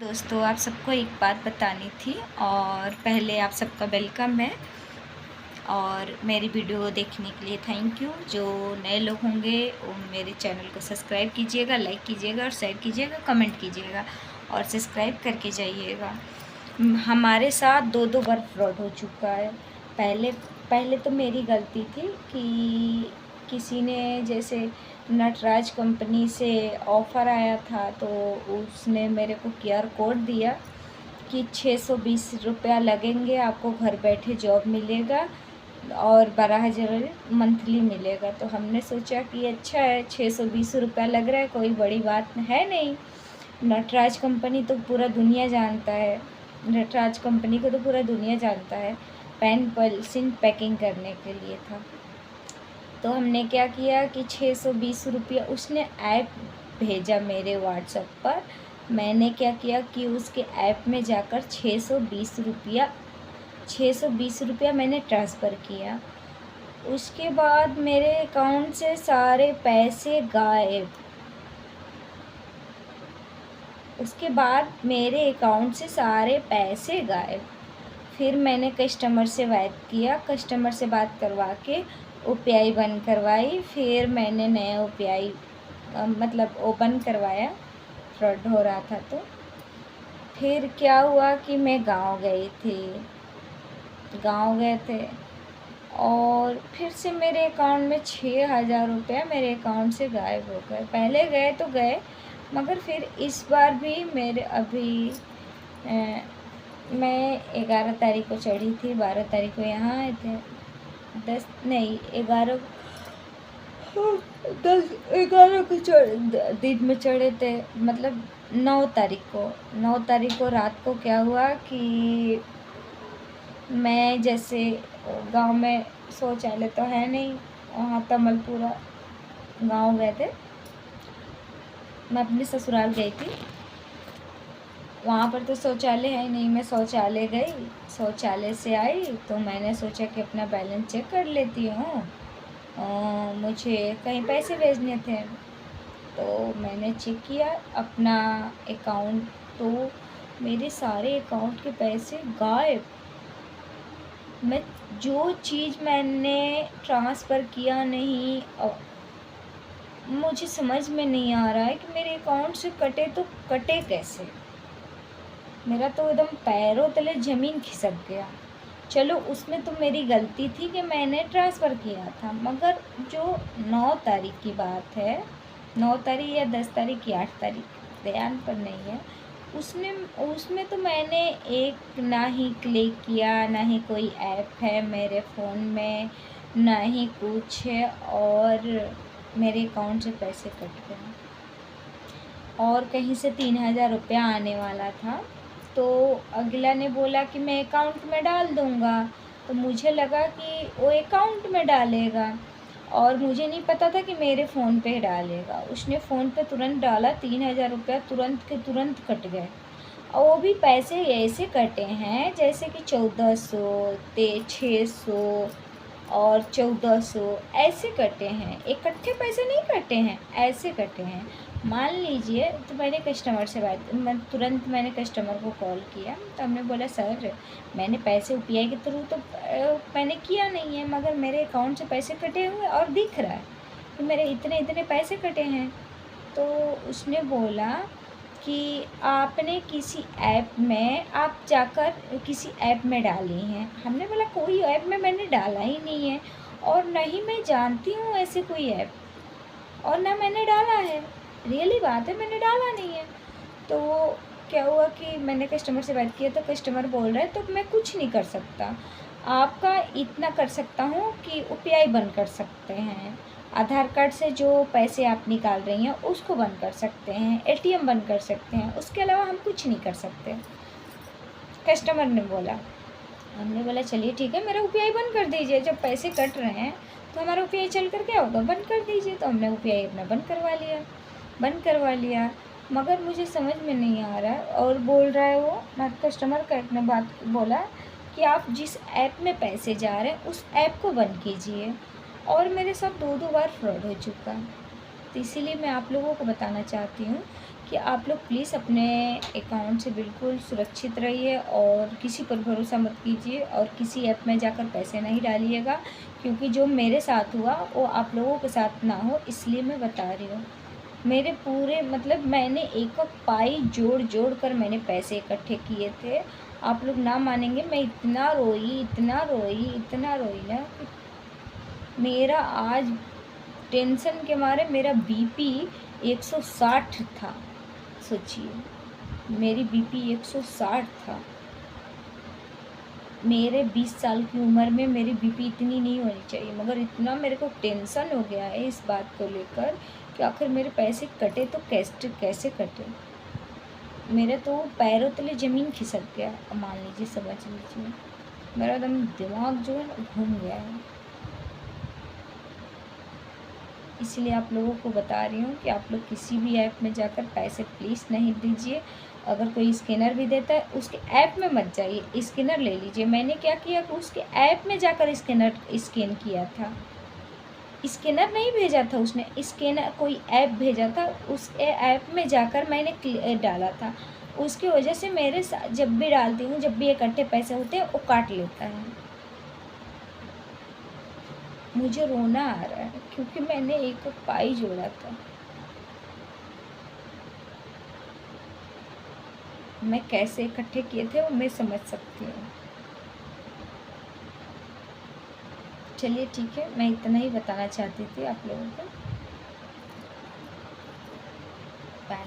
दोस्तों, आप सबको एक बात बतानी थी और पहले आप सबका वेलकम है और मेरी वीडियो देखने के लिए थैंक यू। जो नए लोग होंगे वो मेरे चैनल को सब्सक्राइब कीजिएगा, लाइक कीजिएगा और शेयर कीजिएगा, कमेंट कीजिएगा और सब्सक्राइब करके जाइएगा। हमारे साथ दो बार फ्रॉड हो चुका है। पहले पहले तो मेरी गलती थी कि किसी ने जैसे नटराज कंपनी से ऑफ़र आया था तो उसने मेरे को QR कोड दिया कि 620 रुपया लगेंगे, आपको घर बैठे जॉब मिलेगा और 12,000 मंथली मिलेगा। तो हमने सोचा कि अच्छा है, 620 रुपया लग रहा है, कोई बड़ी बात है नहीं। नटराज कंपनी तो पूरा दुनिया जानता है, नटराज कंपनी को तो पूरा दुनिया जानता है। पेन पेंसिल पैकिंग करने के लिए था। तो हमने क्या किया कि 620 रुपया उसने ऐप भेजा मेरे व्हाट्सएप पर। मैंने क्या किया कि उसके ऐप में जाकर 620 रुपया मैंने ट्रांसफ़र किया। उसके बाद मेरे अकाउंट से सारे पैसे गायब। फिर मैंने कस्टमर से बात किया, कस्टमर से बात करवा के UPI बंद करवाई। फिर मैंने नया UPI मतलब वो बंद करवाया, फ्रॉड हो रहा था। तो फिर क्या हुआ कि मैं गांव गए थे और फिर से मेरे अकाउंट में 6,000 रुपया मेरे अकाउंट से गायब हो गए। पहले गए तो गए, मगर फिर इस बार भी मेरे अभी मैं 11 तारीख को चढ़ी थी, 12 तारीख को यहाँ आए थे, 11 को दिन में चढ़े थे, मतलब 9 तारीख को रात को क्या हुआ कि मैं जैसे गांव में शौचालय तो है नहीं, वहाँ तमलपुरा गांव गए थे, मैं अपने ससुराल गई थी, वहाँ पर तो शौचालय है नहीं। मैं शौचालय गई, शौचालय से आई तो मैंने सोचा कि अपना बैलेंस चेक कर लेती हूँ, मुझे कहीं पैसे भेजने थे। तो मैंने चेक किया अपना अकाउंट, तो मेरे सारे अकाउंट के पैसे गायब। मैं जो चीज़ मैंने ट्रांसफ़र किया नहीं, मुझे समझ में नहीं आ रहा है कि मेरे अकाउंट से कटे तो कटे कैसे। मेरा तो एकदम पैरों तले ज़मीन खिसक गया। चलो, उसमें तो मेरी गलती थी कि मैंने ट्रांसफ़र किया था, मगर जो 9 तारीख की बात है, 9 तारीख या 10 तारीख या 8 तारीख ध्यान पर नहीं है, उसमें तो मैंने एक ना ही क्लिक किया, ना ही कोई ऐप है मेरे फ़ोन में, ना ही कुछ है, और मेरे अकाउंट से पैसे कट गए और कहीं से 3,000 रुपया आने वाला था। तो अगला ने बोला कि मैं अकाउंट में डाल दूँगा, तो मुझे लगा कि वो अकाउंट में डालेगा और मुझे नहीं पता था कि मेरे फ़ोन पे डालेगा। उसने फ़ोन पे तुरंत डाला, 3,000 रुपया तुरंत के तुरंत कट गए। और वो भी पैसे ऐसे कटे हैं जैसे कि 1,400, 600 और 1,400 ऐसे कटे हैं, इकट्ठे पैसे नहीं कटे हैं, ऐसे कटे हैं। मान लीजिए, तो मैंने तुरंत कस्टमर को कॉल किया, तो हमने बोला सर, मैंने पैसे UPI के थ्रू तो मैंने किया नहीं है, मगर मेरे अकाउंट से पैसे कटे हुए और दिख रहा है कि मेरे इतने पैसे कटे हैं। तो उसने बोला कि आपने किसी ऐप में, आप जाकर किसी ऐप में डाली हैं। हमने बोला कोई ऐप में मैंने डाला ही नहीं है और न ही मैं जानती हूँ ऐसे कोई ऐप, और ना मैंने डाला है, रियली बात है, मैंने डाला नहीं है। तो क्या हुआ कि मैंने कस्टमर से बात किया, तो कस्टमर बोल रहा है तो मैं कुछ नहीं कर सकता, आपका इतना कर सकता हूँ कि UPI बंद कर सकते हैं, आधार कार्ड से जो पैसे आप निकाल रही हैं उसको बंद कर सकते हैं, ATM बंद कर सकते हैं, उसके अलावा हम कुछ नहीं कर सकते, कस्टमर ने बोला। हमने बोला चलिए ठीक है, मेरा UPI बंद कर दीजिए, जब पैसे कट रहे हैं तो हमारा UPI चल कर क्या होगा, बंद कर दीजिए। तो हमने UPI अपना बंद करवा लिया, मगर मुझे समझ में नहीं आ रहा है। और बोल रहा है वो कस्टमर का एक ने बात बोला कि आप जिस ऐप में पैसे जा रहे हैं उस ऐप को बंद कीजिए, और मेरे साथ दो बार फ्रॉड हो चुका। तो इसीलिए मैं आप लोगों को बताना चाहती हूँ कि आप लोग प्लीज़ अपने अकाउंट से बिल्कुल सुरक्षित रहिए और किसी पर भरोसा मत कीजिए और किसी ऐप में जाकर पैसे नहीं डालिएगा, क्योंकि जो मेरे साथ हुआ वो आप लोगों के साथ ना हो, इसलिए मैं बता रही हूँ। मेरे पूरे मतलब मैंने एक पाई जोड़ जोड़ कर मैंने पैसे इकट्ठे किए थे। आप लोग ना मानेंगे, मैं इतना रोई, इतना रोई, इतना रोई ना कि मेरा आज टेंशन के मारे मेरा बीपी 160 था। सोचिए, मेरी बीपी 160 था। मेरे 20 साल की उम्र में मेरी बीपी इतनी नहीं होनी चाहिए, मगर इतना मेरे को टेंशन हो गया है इस बात को लेकर कि आखिर मेरे पैसे कटे तो कैसे कैसे कटे। मेरे तो पैरों तले ज़मीन खिसक गया, मान लीजिए, समझ लीजिए। मेरा एकदम दिमाग जो है ना घूम गया है। इसलिए आप लोगों को बता रही हूँ कि आप लोग किसी भी ऐप में जाकर पैसे प्लीज़ नहीं दीजिए। अगर कोई स्कैनर भी देता है, उसके ऐप में मत जाइए, स्कैनर ले लीजिए। मैंने क्या किया कि उसके ऐप में जाकर स्कैन किया था। स्कैनर नहीं भेजा था उसने, स्कैनर कोई ऐप भेजा था, उस ऐप में जाकर मैंने डाला था। उसकी वजह से मेरे साथ जब भी डालती हूँ, जब भी इकट्ठे पैसे होते हैं, वो काट लेता है। मुझे रोना आ रहा है क्योंकि मैंने एक पाई जोड़ा था। मैं कैसे इकट्ठे किए थे वो मैं समझ सकती हूँ। चलिए ठीक है, मैं इतना ही बताना चाहती थी आप लोगों को। बाय।